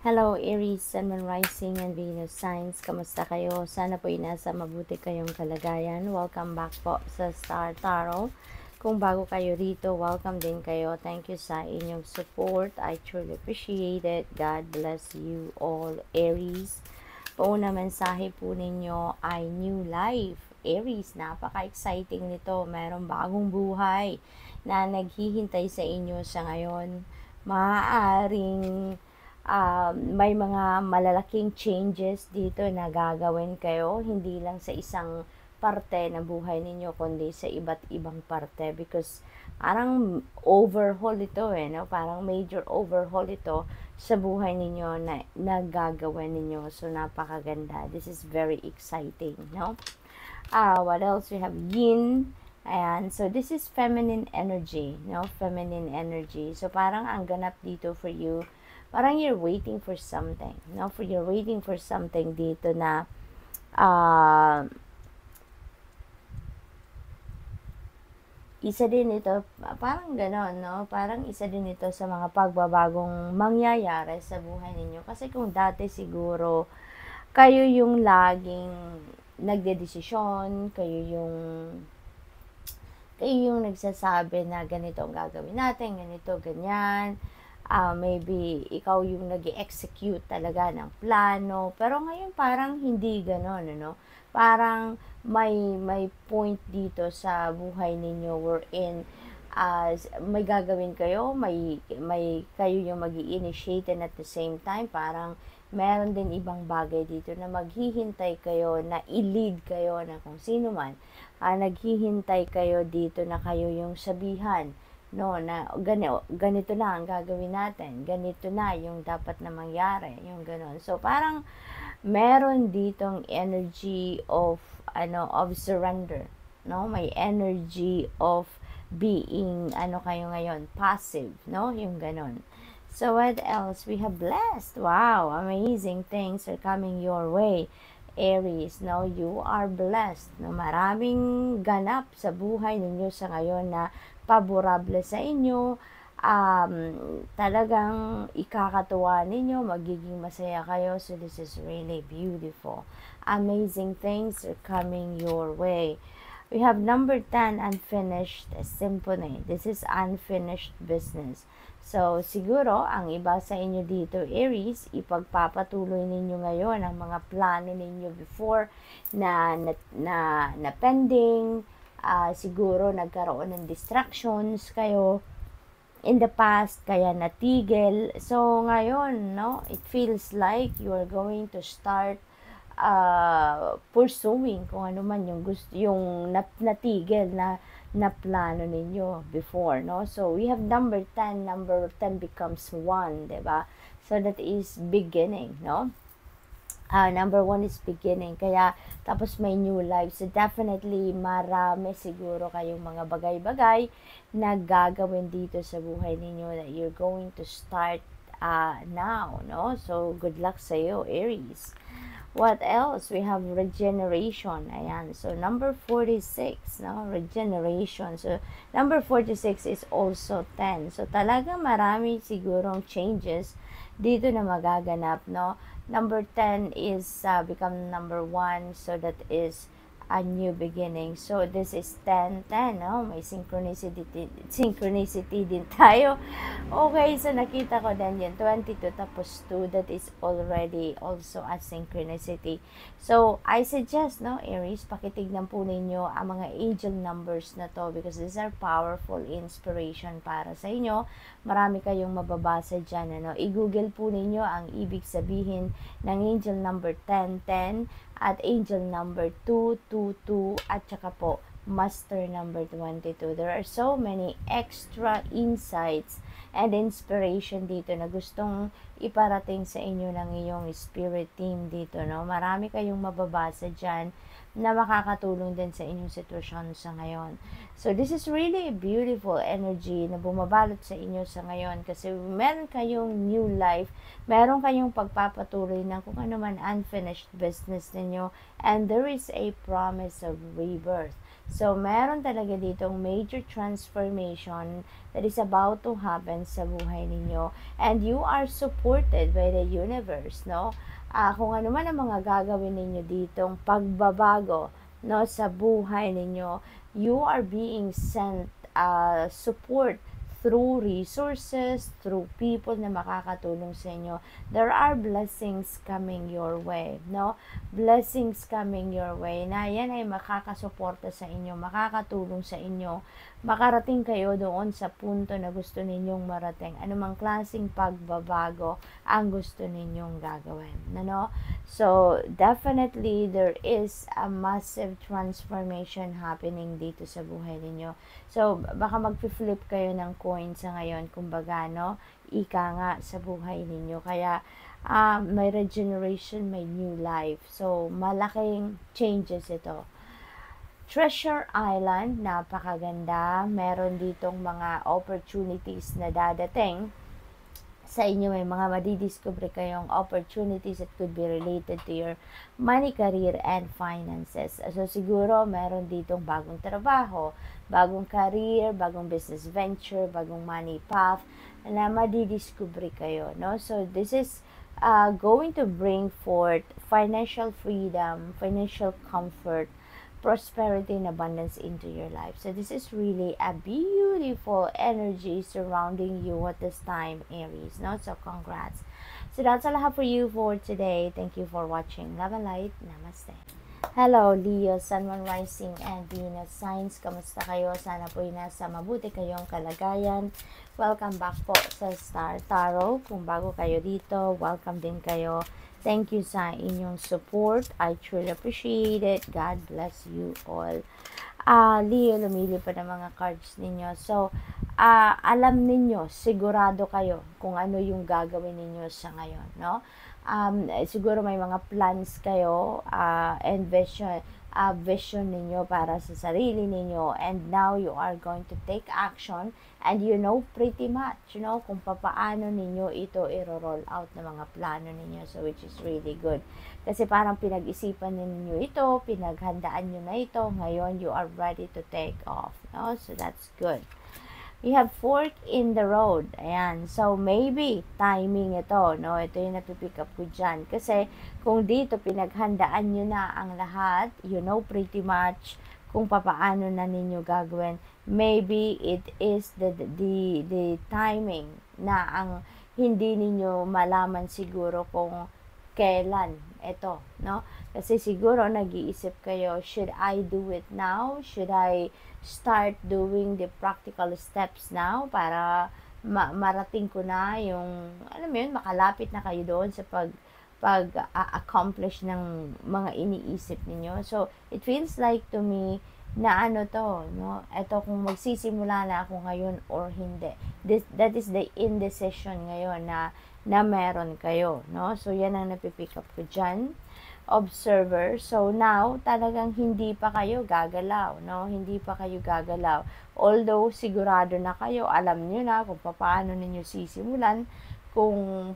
Hello Aries, Sun, Moon, Rising, and Venus Signs. Kamusta kayo? Sana po nasa mabuti kayong kalagayan. Welcome back po sa Star Tarot. Kung bago kayo rito, welcome din kayo. Thank you sa inyong support. I truly appreciate it. God bless you all, Aries. Pauna mensahe po ninyo ay new life. Aries, napaka-exciting nito. Merong bagong buhay na naghihintay sa inyo sa ngayon. Maaaring may mga malalaking changes dito na gagawin kayo, hindi lang sa isang parte ng buhay ninyo, kundi sa iba't ibang parte, because parang overhaul ito no? Parang major overhaul ito sa buhay ninyo na nagagawin ninyo. So, napakaganda. This is very exciting, no? What else? We have yin. Ayan. So, this is feminine energy, no? Feminine energy. So, parang ang ganap dito for you, parang you're waiting for something, no? You're waiting for something dito na isa din ito, parang gano'n, no? Parang isa din ito sa mga pagbabagong mangyayari sa buhay ninyo. Kasi kung dati siguro, kayo yung laging nagdedesisyon, kayo yung nagsasabi na ganito ang gagawin natin, ganito, ganyan. Maybe ikaw yung nag-execute talaga ng plano, pero ngayon parang hindi gano'n, ano? Parang may point dito sa buhay ninyo wherein may gagawin kayo, may kayo yung mag-i-initiate, and at the same time parang meron din ibang bagay dito na maghihintay kayo na i-lead kayo na kung sino man. Naghihintay kayo dito na kayo yung sabihan, no, na ganito na ang gagawin natin, ganito na yung dapat na mangyari, yung ganon. So parang meron ditong energy of surrender, no? May energy of being kayo ngayon, passive, no? Yung ganon. So what else? We have blessed. Wow, amazing things are coming your way, Aries, no? You are blessed, no? Maraming ganap sa buhay ninyo sa ngayon na paborable sa inyo. Talagang ikakatuwa ninyo, magiging masaya kayo. So this is really beautiful. Amazing things are coming your way. We have number 10, unfinished symphony. This is unfinished business. So, siguro, ang iba sa inyo dito, Aries, ipagpapatuloy ninyo ngayon ang mga plano ninyo before na pending. Siguro, nagkaroon ng distractions kayo in the past, kaya natigil. So, ngayon, no, it feels like you are going to start pursuing kung ano man yung gusto, yung natigil na plano ninyo before, no? So, we have number 10. Number 10 becomes 1, diba? So, that is beginning, no? Number 1 is beginning. Kaya, tapos may new life. So, definitely, marami siguro kayong mga bagay-bagay na gagawin dito sa buhay ninyo that you're going to start now, no? So, good luck sa iyo, Aries. What else? We have regeneration. Ayan. So, number 46, no? Regeneration. So, number 46 is also 10. So, talaga marami sigurong changes dito na magaganap, no? Number 10 is become number 1. So, that is a new beginning. So, this is 10-10, no? May synchronicity din tayo. Okay, so nakita ko din yan, 22 tapos 2, that is already also a synchronicity. So, I suggest, no, Aries, pakitignan po ninyo ang mga angel numbers na to, because these are powerful inspiration para sa inyo. Marami kayong mababasa dyan, ano? I-google po ninyo ang ibig sabihin ng angel number 10-10 at angel number 222 at saka po master number 22. There are so many extra insights and inspiration dito na gustong iparating sa inyo ng iyong spirit team dito, no? Marami kayong mababasa dyan na makakatulong din sa inyong sitwasyon sa ngayon. So, this is really a beautiful energy na bumabalot sa inyo sa ngayon, kasi meron kayong new life, meron kayong pagpapatuloy ng kung ano man unfinished business ninyo, and there is a promise of rebirth. So, meron talaga ditong major transformation that is about to happen sa buhay ninyo. And you are supported by the universe, no? Kung ano man ang mga gagawin ninyo ditong pagbabago, no, sa buhay ninyo, you are being sent support through resources, through people na makakatulong sa inyo. There are blessings coming your way, no? Blessings coming your way na yan ay makakasuporta sa inyo, makakatulong sa inyo, makarating kayo doon sa punto na gusto ninyong marating. Anumang klaseng pagbabago ang gusto ninyong gagawin, no? So, definitely, there is a massive transformation happening dito sa buhay ninyo. So, baka mag-flip kayo ng coin sa ngayon, kumbaga, no? Ika nga sa buhay ninyo. Kaya, may regeneration, may new life. So, malaking changes ito. Treasure Island, napakaganda. Meron ditong mga opportunities na dadating sa inyo. May mga madidiscover kayong opportunities that could be related to your money, career, and finances. So, siguro, meron ditong bagong trabaho, bagong career, bagong business venture, bagong money path na madidiscover kayo, no? So, this is going to bring forth financial freedom, financial comfort, prosperity and abundance into your life. So this is really a beautiful energy surrounding you at this time, Aries, no? So congrats. So that's all I have for you for today. Thank you for watching. Love and light. Namaste. Hello, Leo, Sun, Moon, Rising, and Venus signs. Kamusta kayo? Sana po nasa mabuti kayong kalagayan. Welcome back po sa Star Tarot. Kung bago kayo dito, welcome din kayo. Thank you sa inyong support. I truly appreciate it. God bless you all. Leo, lumili pa ng mga cards ninyo. So, alam ninyo, sigurado kayo kung ano yung gagawin ninyo sa ngayon, no? Siguro may mga plans kayo and vision ninyo para sa sarili ninyo, and now you are going to take action, and you know pretty much, kung papaano ninyo ito i-roll out ng mga plano ninyo. So which is really good, kasi parang pinag-isipan ninyo ito, pinaghandaan nyo na ito, ngayon you are ready to take off, no? So that's good. You have fork in the road. Ayan. So, maybe, timing ito, no? Ito yung napipick up ko dyan. Kasi, kung dito, pinaghandaan nyo na ang lahat, you know pretty much kung papaano na ninyo gagawin. Maybe, it is the timing na ang hindi ninyo malaman siguro kung kailan ito, no? Kasi siguro, nag-iisip kayo, should I do it now? Should I start doing the practical steps now para marating ko na yung, alam mo yun, makalapit na kayo doon sa pag-accomplish ng mga iniisip ninyo. So, it feels like to me na ano to, no? Ito kung magsisimula na ako ngayon or hindi. That is the indecision ngayon na meron kayo, no? So, yan ang napipick up ko dyan. Observer. So now, talagang hindi pa kayo gagalaw, no? Hindi pa kayo gagalaw. Although, sigurado na kayo, alam niyo na kung paano ninyo sisimulan, kung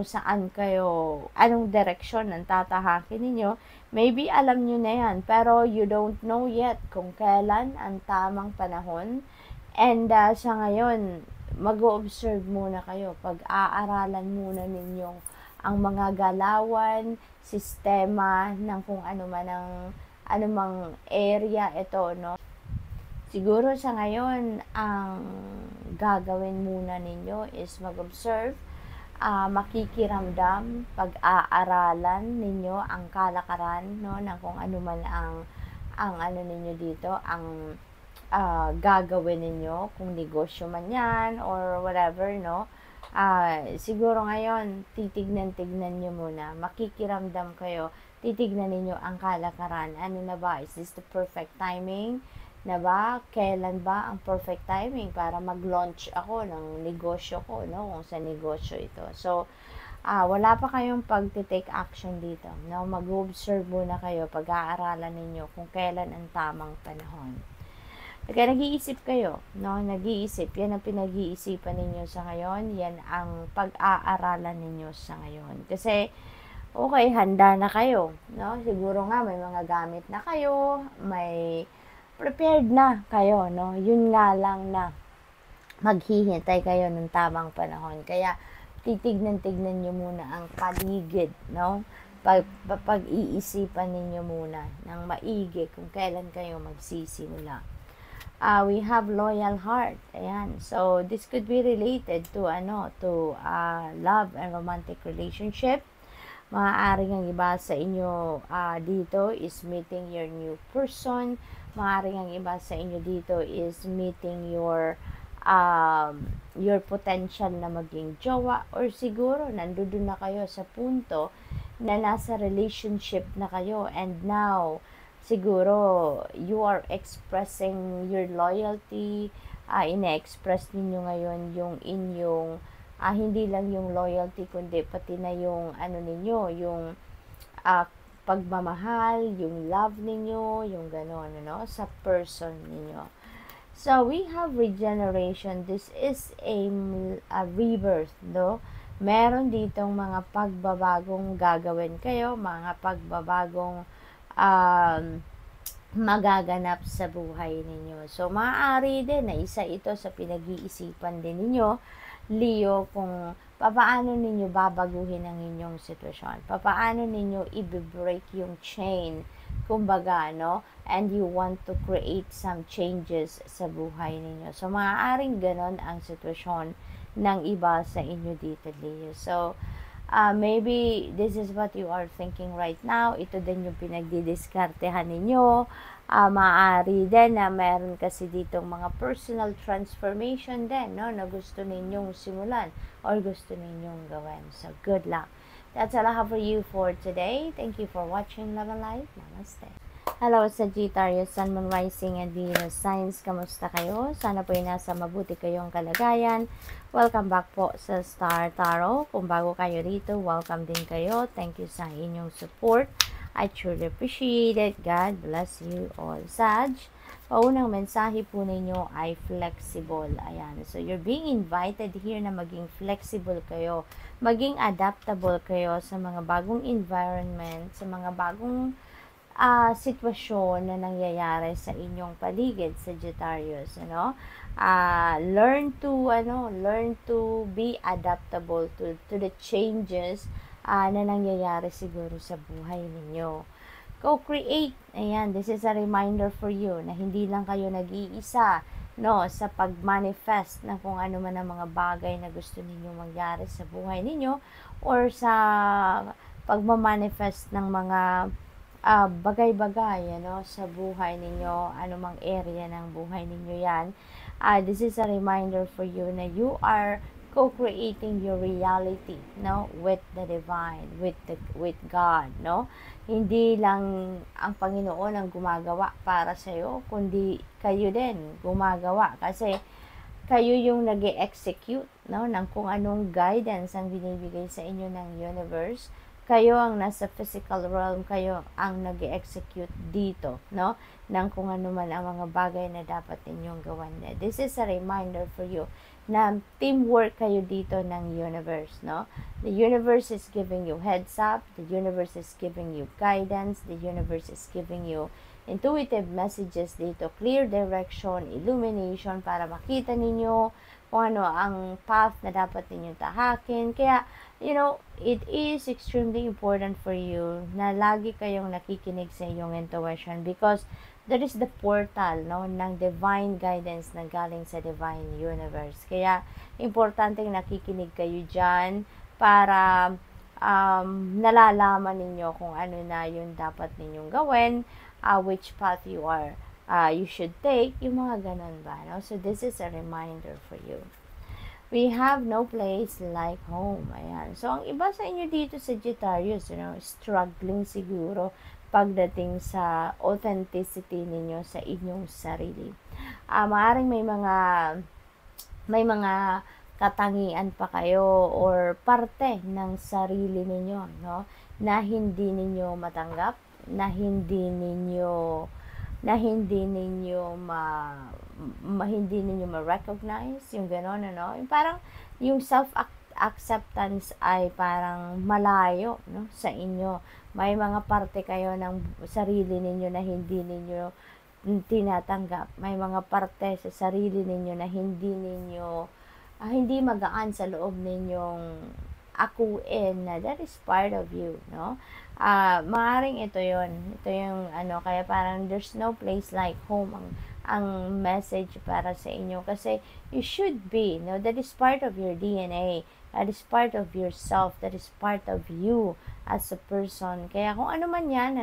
saan kayo, anong direksyon ang tatahakin ninyo. Maybe alam niyo na yan, pero you don't know yet kung kailan ang tamang panahon. And sa ngayon, mag-observe muna kayo. Pag-aaralan muna ninyong ang mga galawan, sistema ng kung ano man anumang area ito, no? Siguro sa ngayon, ang gagawin muna ninyo is mag-observe, makikiramdam, pag-aaralan ninyo ang kalakaran, no, ng kung ano man ang ano ninyo dito, ang gagawin ninyo, kung negosyo man yan or whatever, no? Siguro ngayon, titignan nyo muna, makikiramdam kayo, titignan ninyo ang kalakaran. Ano na ba? Is this the perfect timing? Na ba? Kailan ba ang perfect timing para mag-launch ako ng negosyo ko, no? Kung sa negosyo ito. So, wala pa kayong pag-take action dito, no? Mag-observe muna kayo, pag-aaralan ninyo kung kailan ang tamang panahon. Kaya nag-iisip kayo, no? Nag-iisip. Yan ang pinag-iisipan ninyo sa ngayon. Yan ang pag-aaralan ninyo sa ngayon. Kasi, okay, handa na kayo, no? Siguro nga may mga gamit na kayo, may prepared na kayo, no? Yun nga lang na maghihintay kayo ng tamang panahon. Kaya, titignan-tignan nyo muna ang paligid, no? Pag-iisipan ninyo muna ng maigi kung kailan kayo magsisimula. We have loyal heart. Ayan. So, this could be related to, love and romantic relationship. Maaaring ang iba sa inyo dito is meeting your new person. Maaaring ang iba sa inyo dito is meeting your potential na maging jowa, or siguro nandoon na kayo sa punto na nasa relationship na kayo, and now siguro you are expressing your loyalty, ine-express ninyo ngayon yung inyong hindi lang yung loyalty kundi pati na yung ninyo, yung pagmamahal, yung love ninyo, yung gano'n, sa person ninyo. So, we have regeneration. This is a rebirth, no? Meron ditong mga pagbabagong gagawin kayo, mga pagbabagong magaganap sa buhay ninyo. So, maaari din na isa ito sa pinag-iisipan din ninyo, Leo, kung papaano ninyo babaguhin ang inyong sitwasyon. Papaano ninyo i-break yung chain, kumbaga, no? And you want to create some changes sa buhay ninyo. So, maaaring ganon ang sitwasyon ng iba sa inyo dito, Leo. So, maybe this is what you are thinking right now. Ito din yung pinagdidiskartehan ninyo. Maaari din na meron kasi ditong mga personal transformation din, no, na gusto ninyong simulan or gusto ninyong gawin. So, good luck. That's all I have for you for today. Thank you for watching Love and Life. Namaste. Hello, Sagittarius, Sun, Moon, Rising, and Venus signs. Kamusta kayo? Sana po ay nasa mabuti kayong kalagayan. Welcome back po sa Star Tarot. Kung bago kayo rito, welcome din kayo. Thank you sa inyong support. I truly appreciate it. God bless you all. Sag, paunang mensahe po ninyo ay flexible. Ayan. So, you're being invited here na maging flexible kayo. Maging adaptable kayo sa mga bagong environment, sa mga bagong sitwasyon na nangyayari sa inyong paligid, Sagittarius, learn to be adaptable to the changes na nangyayari siguro sa buhay ninyo. Co-create. Ayan, this is a reminder for you na hindi lang kayo nag-iisa, no, sa pag-manifest ng kung ano man ang mga bagay na gusto ninyong mangyari sa buhay ninyo, or sa pagmamanifest ng mga bagay-bagay, sa buhay ninyo, anumang area ng buhay ninyo yan. This is a reminder for you na you are co-creating your reality, no, with the divine, with God, no. Hindi lang ang Panginoon ang gumagawa para sa iyo, kundi kayo din gumagawa, kasi kayo yung nag-execute, no, ng kung anong guidance ang binibigay sa inyo ng universe. Kayo ang nasa physical realm, kayo ang nag-execute dito, no, ng kung ano man ang mga bagay na dapat ninyong gawan. This is a reminder for you na teamwork kayo dito ng universe, no? The universe is giving you heads up, the universe is giving you guidance, the universe is giving you intuitive messages dito, clear direction, illumination, para makita ninyo kung ano ang path na dapat ninyong tahakin. Kaya, it is extremely important for you na lagi kayong nakikinig sa iyong intuition, because that is the portal, no, ng divine guidance na galing sa divine universe. Kaya, importante nakikinig kayo dyan para nalalaman ninyo kung ano na yung dapat ninyong gawin, which path you should take, yung mga ganun ba, no? So, this is a reminder for you. We have no place like home. Ayan. So, ang iba sa inyo dito, Sagittarius, struggling siguro pagdating sa authenticity ninyo sa inyong sarili. Maaaring may mga katangian pa kayo or parte ng sarili ninyo, no, na hindi ninyo matanggap, na hindi ninyo ma-recognize, yung gano'n, yung parang yung self-acceptance ay parang malayo, no, sa inyo. May mga parte kayo ng sarili ninyo na hindi ninyo tinatanggap. May mga parte sa sarili ninyo na hindi magaan sa loob ninyong akuin na that is part of you, no? Maaring ito yung kaya parang there's no place like home ang message para sa inyo, kasi you should be, no? That is part of your DNA, that is part of yourself, that is part of you as a person. Kaya kung ano man yan,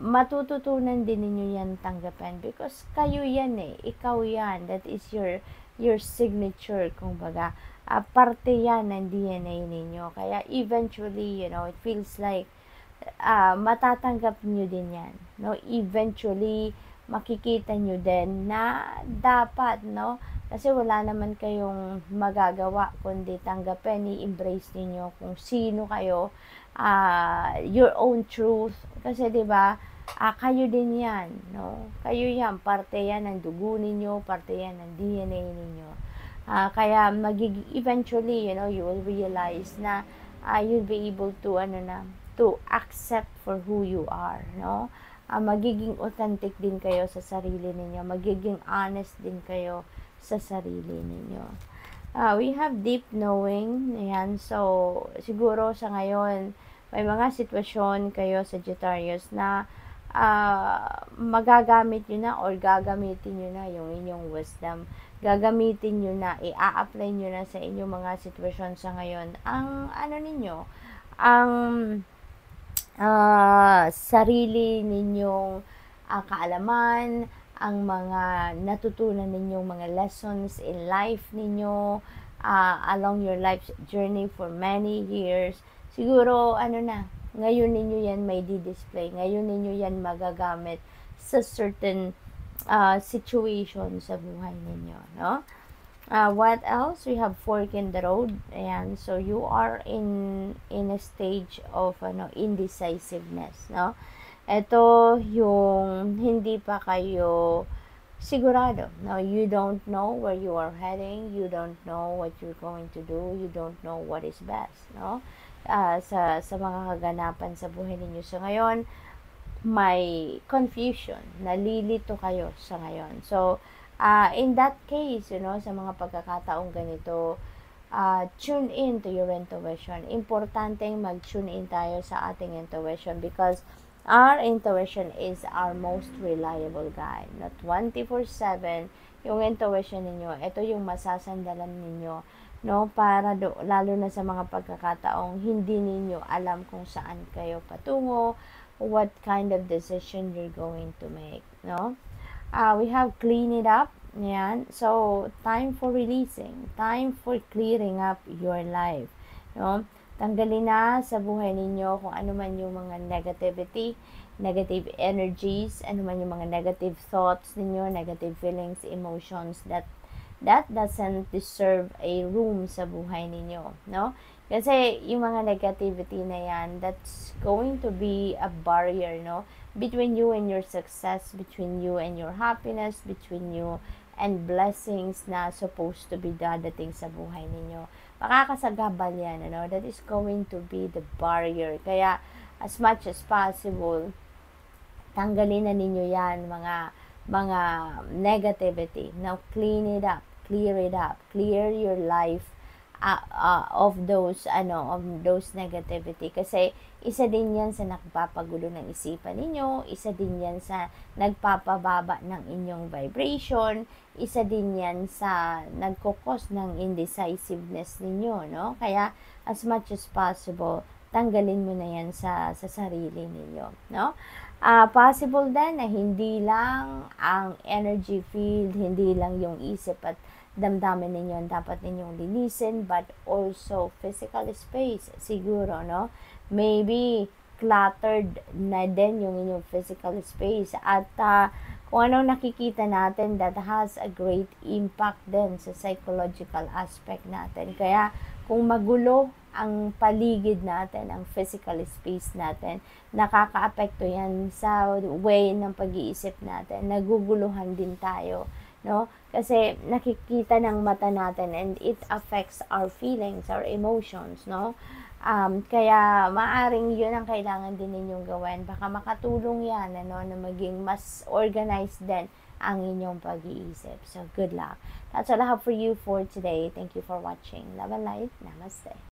matututunan din ninyo yan tanggapin, because kayo yan ikaw yan, that is your signature, kumbaga. Parte yan ng DNA ninyo. Kaya eventually, it feels like matatanggap nyo din yan. No? Eventually, makikita nyo din na dapat, no? Kasi wala naman kayong magagawa kundi tanggapin, i-embrace niyo kung sino kayo, your own truth. Kasi 'di ba, kayo din 'yan, no? Kayo 'yan, parte 'yan ng dugo ninyo, parte 'yan ng DNA ninyo. Kaya eventually, you will realize na you'll be able to to accept for who you are, no? Magiging authentic din kayo sa sarili ninyo, magiging honest din kayo sa sarili ninyo. We have deep knowing, ayan, so siguro sa ngayon may mga sitwasyon kayo, Sagittarius, na magagamit nyo na or gagamitin nyo na yung inyong wisdom, gagamitin nyo na, i-apply nyo na sa inyong mga sitwasyon sa ngayon ang ang sarili ninyong kaalaman, ang mga natutunan ninyong mga lessons in life ninyo, along your life journey for many years. Siguro, ngayon ninyo yan may di-display, ngayon ninyo yan magagamit sa certain situation sa buhay ninyo, no? What else? We have fork in the road. Ayan, so you are in a stage of indecisiveness, no? Ito yung hindi pa kayo sigurado. No, you don't know where you are heading, you don't know what you're going to do, you don't know what is best, no? Sa mga kaganapan sa buhay ninyo. So ngayon, may confusion, nalilito kayo sa ngayon. So in that case, sa mga pagkakataong ganito, tune in to your intuition. Importanteng mag-tune in tayo sa ating intuition, because our intuition is our most reliable guide. Na 24/7, yung intuition ninyo, ito yung masasandalan ninyo, no? Para lalo na sa mga pagkakataong hindi ninyo alam kung saan kayo patungo, what kind of decision you're going to make, no? We have clean it up. Yan. So, time for releasing. Time for clearing up your life. No? Tanggalin na sa buhay ninyo kung ano man yung mga negativity, negative energies, ano man yung mga negative thoughts ninyo, negative feelings, emotions that doesn't deserve a room sa buhay ninyo. No? Kasi yung mga negativity na yan, that's going to be a barrier, no? Between you and your success, between you and your happiness, between you and blessings na supposed to be dadating sa buhay ninyo. Makakasagabal yan, that is going to be the barrier. Kaya, as much as possible, tanggalin na ninyo yan, mga negativity. Now, clean it up, clear your life of those negativity, kasi isa din yan sa nagpapagulo ng isipan ninyo, isa din yan sa nagpapababa ng inyong vibration, isa din yan sa nagkukos ng indecisiveness ninyo, no? Kaya as much as possible, tanggalin mo na yan sa sarili ninyo, no? Possible din na hindi lang ang energy field, hindi lang yung isip at damdamin ninyo ang dapat ninyong linisin, but also physical space siguro, no? Maybe cluttered na din yung inyong physical space, at kung anong nakikita natin, that has a great impact din sa psychological aspect natin. Kaya kung magulo ang paligid natin, ang physical space natin, nakakaapekto yan sa way ng pag-iisip natin, naguguluhan din tayo. no? Kasi nakikita ng mata natin and it affects our feelings, our emotions, no? Kaya maaring yun ang kailangan din ninyong gawin. Baka makatulong yan, ano, na maging mas organized din ang inyong pag-iisip. So, good luck. That's all I have for you for today. Thank you for watching. Love and light. Namaste.